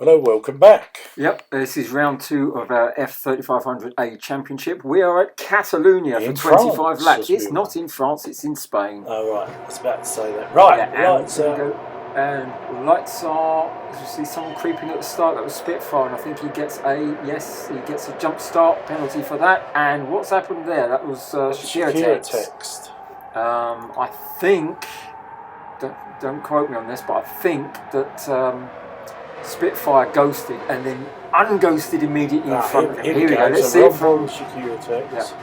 Hello, welcome back. Yep, this is round 2 of our F3500A Championship. We are at Catalonia for 25 France, laps. It's not in France, it's in Spain. Oh, right. I was about to say that. Right, Yeah, lights are... And lights are, as you see someone creeping at the start, that was Spitfire, and I think he gets a jump start penalty for that. And what's happened there? That was Shakira text. I think, don't quote me on this, but I think that Spitfire ghosted and then unghosted immediately in front of him. Here we go. Let's see it from Shakira text.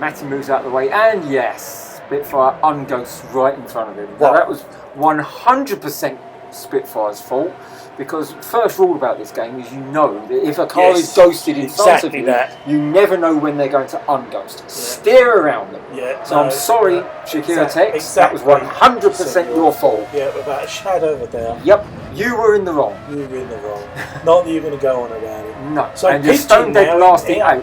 Matty moves out of the way, and yes, Spitfire unghosts right in front of him. Now, that was 100% Spitfire's fault, because first rule about this game is that if a car is ghosted in front of you, you never know when they're going to unghost. Yeah. Steer around them. Yeah, so I'm sorry, Shakira Tex, that was 100% your fault. Yeah, without a shadow of a doubt. Yep, you were in the wrong. You were in the wrong. Not that you're going to go on about it. No, so and you're stone dead last in 8.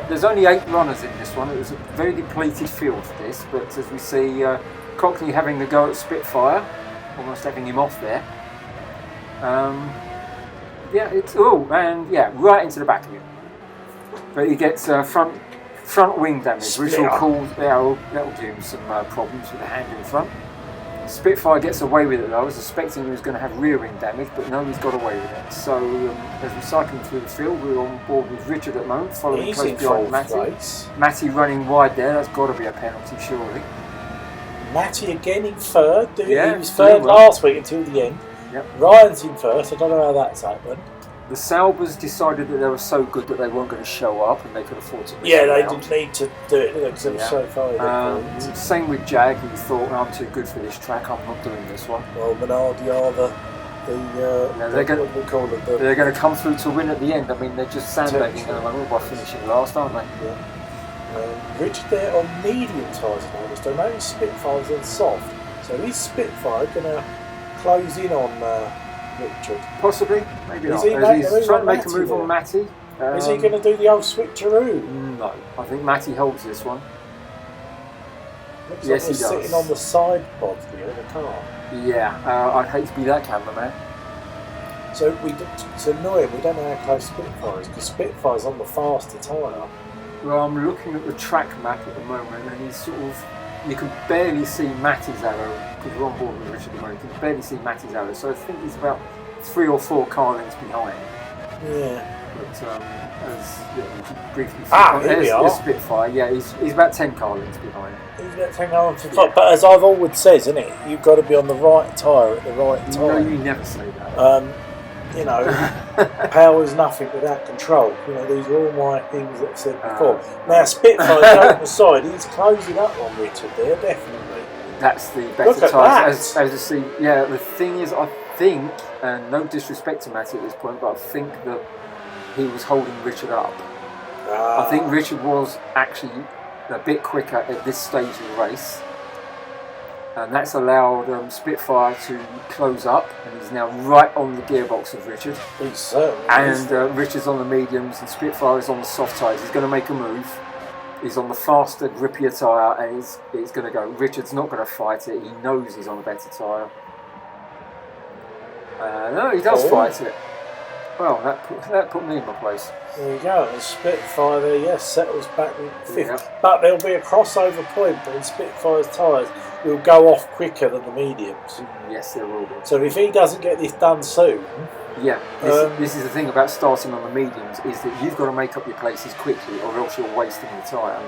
There's only 8 runners in this one. It was a very depleted field for this, but as we see, Cockney having the go at Spitfire, almost having him off there. Right into the back of him. But he gets front wing damage, which will cause that'll give him some problems with the hand in front. Spitfire gets away with it though. I was expecting he was going to have rear wing damage, but no, he's got away with it. So as we're cycling through the field, we're on board with Richard at the moment, following close behind Matty. Matty running wide there. That's got to be a penalty, surely. Matty again in third. He was third last week until the end. Yep. Ryan's in first. I don't know how that's happened. The Saubers decided that they were so good that they weren't going to show up and they could afford to miss they didn't need to do it because they were so far. Same with Jag, who thought, I'm too good for this track, I'm not doing this one. Well, Minardi are they're going to come through to win at the end. I mean, they're just sandbagging at the moment by finishing last, aren't they? Yeah. Richard there on medium tyres now, so maybe Spitfire's on soft. So is Spitfire going to close in on Richard? Possibly, maybe not. He's trying to make a move on Matty. Is he going to do the old switcheroo? No, I think Matty holds this one. Looks yes, like he does. Sitting on the side pod here of the car. Yeah, I'd hate to be that cameraman. So it's annoying, we don't know how close Spitfire is, because Spitfire's on the faster tyre. Well, I'm looking at the track map at the moment, and he's you can barely see Matty's arrow, because we're on board with Richard at the moment, you can barely see Matty's arrow, so I think he's about 3 or 4 car lengths behind. Yeah. But briefly here we are. Spitfire, he's about 10 car lengths behind. He's about 10 car lengths behind, but as I've always said, isn't it, you've got to be on the right tyre at the right time. No, you never say that. Power is nothing without control. These are all my things that I've said before. Now, Spitfire's going the side. He's closing up on Richard there, definitely. That's the better tyre. As you see, the thing is, I think, and no disrespect to Matty at this point, but I think that he was holding Richard up. I think Richard was actually a bit quicker at this stage of the race. And that's allowed Spitfire to close up, and he's now right on the gearbox of Richard. He's certainly and Richard's on the mediums, and Spitfire is on the soft tyres. He's going to make a move. He's on the faster, grippier tyre, and he's going to go. Richard's not going to fight it. He knows he's on a better tyre. No, he does fight it. Well, that put me in my place. There you go. And Spitfire there, settles back in 5th. But there'll be a crossover point, and Spitfire's tyres will go off quicker than the mediums. Yes, there will be. So if he doesn't get this done soon... Yeah, this is the thing about starting on the mediums, is that you've got to make up your places quickly, or else you're wasting the tyre.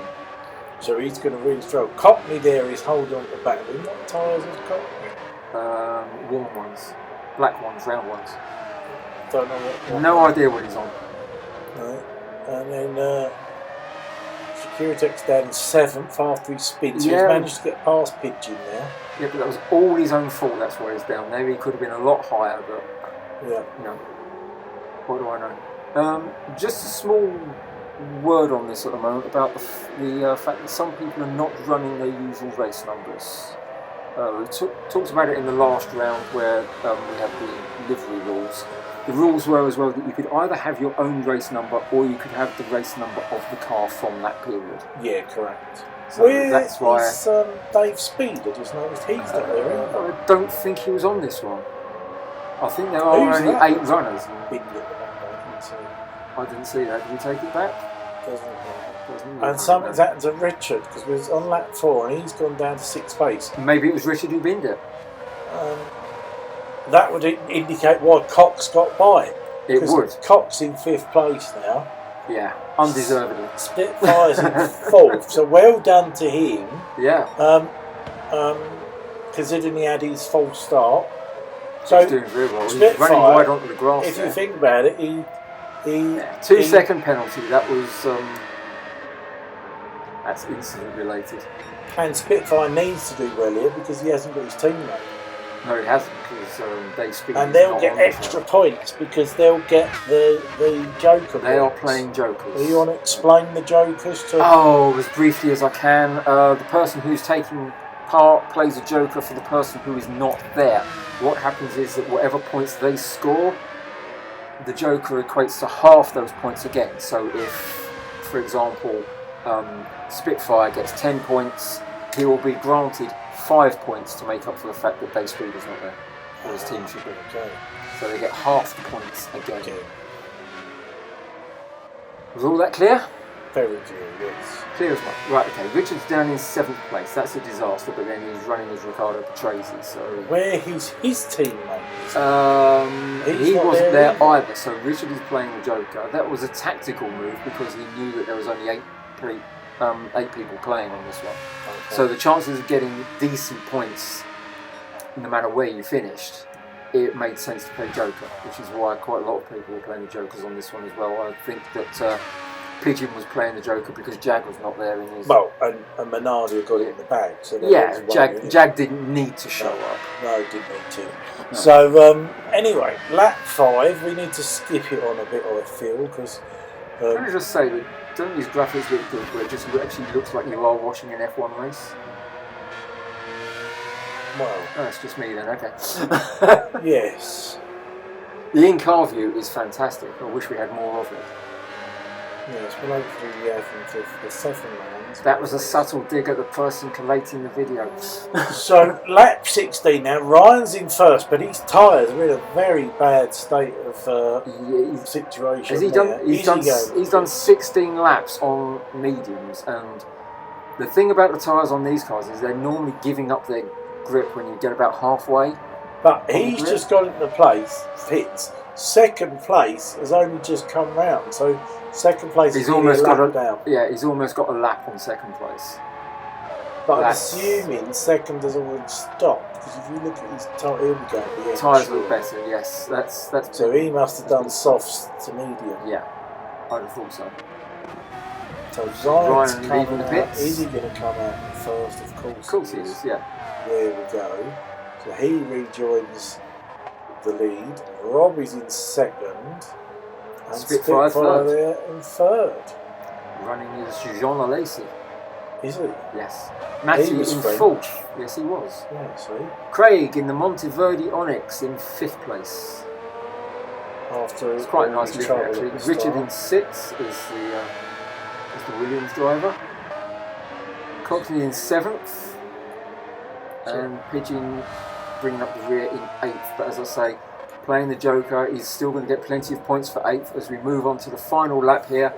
So he's going to really struggle. Cockney there is holding on to the back of him. What tyres is Cockney? Warm ones. Black ones, round ones. Don't know what. No idea what he's on. Right. And then Securitex down in 7th after he spins. So he's managed to get past Pigeon now. Yeah, but that was all his own fault. That's why he's down there. He could have been a lot higher, but what do I know? Just a small word on this at the moment about the fact that some people are not running their usual race numbers. We talked about it in the last round where we had the livery rules. The rules were as well that you could either have your own race number or you could have the race number of the car from that period. Yeah, correct. So that's why. Dave Speed, I just noticed he's not there either. I don't think he was on this one. I think there are Who's only that? 8 runners. Big little number, I didn't see that. Did we take it back? doesn't it? Doesn't And something's happened to Richard because we was on lap 4 and he's gone down to 6th place. Maybe it was Richard who binned it. That would indicate why Cox got by. It would. Cox in 5th place now. Yeah, undeservedly. Spitfire's in 4th, so well done to him. Yeah. Considering he had his false start. So he's doing very well. He's running wide onto the grass. If you think about it, he 2-second penalty. That was that's incident related. And Spitfire needs to do well here because he hasn't got his teammate. No, he hasn't because they speak. And they'll get extra points because they'll get the Joker. They are playing Jokers. Do you want to explain the Jokers to? Oh, as briefly as I can. The person who's taking part plays a Joker for the person who is not there. What happens is that whatever points they score, the Joker equates to half those points again. So if, for example, Spitfire gets 10 points, he will be granted 5 points to make up for the fact that Day Speed is not there, or his team should be. Okay. So they get half the points again. Okay. Was all that clear? Very clear, yes. Clear as mud. Right, okay. Richard's down in 7th place. That's a disaster, but then he's running as Riccardo Patrese, so... Where his teammate is? He wasn't there either, so Richard is playing the Joker. That was a tactical move because he knew that there was only 8 people playing on this one. Okay. So the chances of getting decent points, no matter where you finished, it made sense to play Joker, which is why quite a lot of people were playing the Jokers on this one as well. I think that Pigeon was playing the Joker because Jag was not there in his... Well, and Minardi got it in the bag. So yeah, Jag didn't need to show up. No, didn't need to. No. So, anyway, lap 5, we need to skip it on a bit, I feel, because... Can I just say that don't these graphics look good where it just actually looks like you are watching an F1 race? Well... Oh, it's just me then, okay. Yes. The in-car view is fantastic. I wish we had more of it. Yes, well, hopefully we have them for the 7 rounds. That was a subtle dig at the person collating the video. So, lap 16 now. Ryan's in first, but he's tired. We're in a very bad state of situation. Has he done? He's done 16 laps on mediums, and the thing about the tyres on these cars is they're normally giving up their grip when you get about halfway. But he's just got into pits. Second place has only just come round, so second place he's is almost got down. Yeah, he's almost got a lap on second place. But I'm assuming second has already stopped because if you look at his tyre, he'll be going the tyres look better. Yes, that's. So he must have done softs to medium. Yeah, I'd have thought so. So Ryan leaving the pits. Is he going to come out first? Of course. Of course he is. Yeah. There we go. So he rejoins the lead. Robbie's in second. And Spitfire third. There in third. Running is Jean Alesi. Is he? Yes. Matthew in fourth. Yes, he was. Yeah, see. Craig in the Monteverde Onyx in 5th place. After it's quite a nice livery actually. Richard in 6th is the Williams driver. Coxney in 7th. And Pigeon bringing up the rear in 8th. But as I say, playing the Joker, he's still going to get plenty of points for 8th as we move on to the final lap here.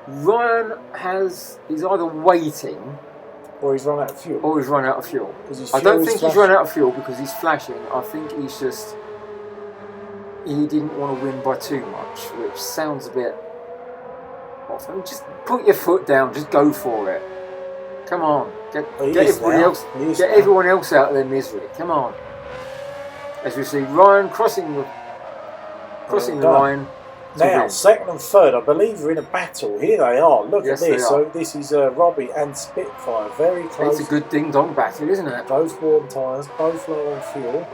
Ryan is either waiting or he's run out of fuel. I don't think he's run out of fuel because he's flashing. I think he's just he didn't want to win by too much, which sounds a bit off. I mean, just put your foot down, just go for it. Come on, get everyone else out of their misery. Come on. As we see Ryan crossing the line. Now, second and third, I believe we're in a battle. Here they are. Look at this. So this is Robbie and Spitfire. Very close. It's a good ding-dong battle, isn't it? Both warm tyres, both low on fuel.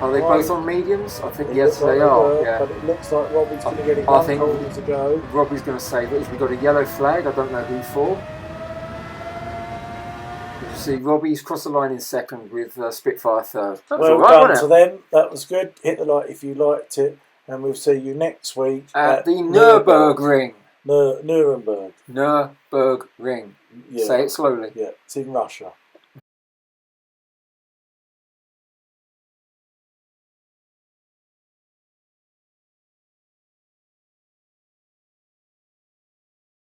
Are they both on mediums? I think yes, they are. Yeah. But it looks like Robbie's going to get it one corner to go. Robbie's going to save it. We've got a yellow flag. I don't know who for. You see, Robbie's crossed the line in second with Spitfire third. Well done to them. That was good. Hit the like if you liked it. And we'll see you next week at the Nürburgring. Nuremberg. Nürburgring. Yeah. Say it slowly. Yeah, it's in Russia.